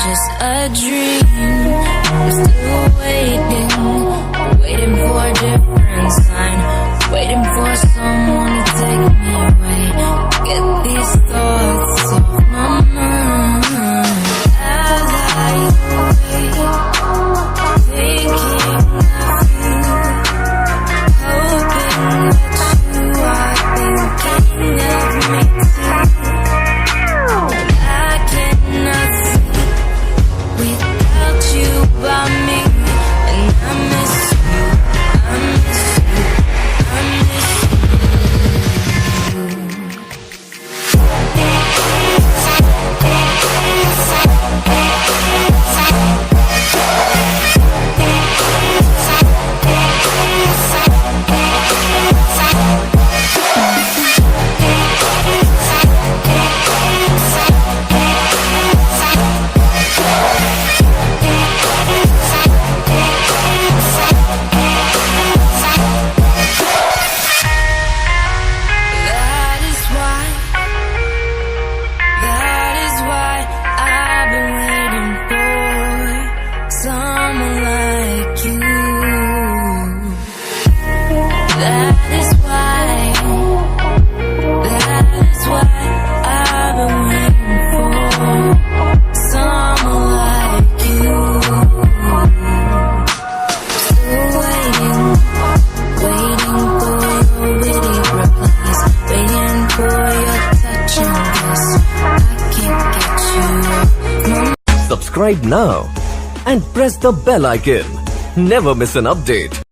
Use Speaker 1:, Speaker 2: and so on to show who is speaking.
Speaker 1: just a dream. I'm still waiting for a different sign, waiting for someone to take me away, get these thoughts off my mind. As I wait, thinking of you, hoping that you are thinking of me too. I cannot sleep without you by me, and I miss you, I miss you, I miss
Speaker 2: Subscribe now and press the bell icon. Never miss an update.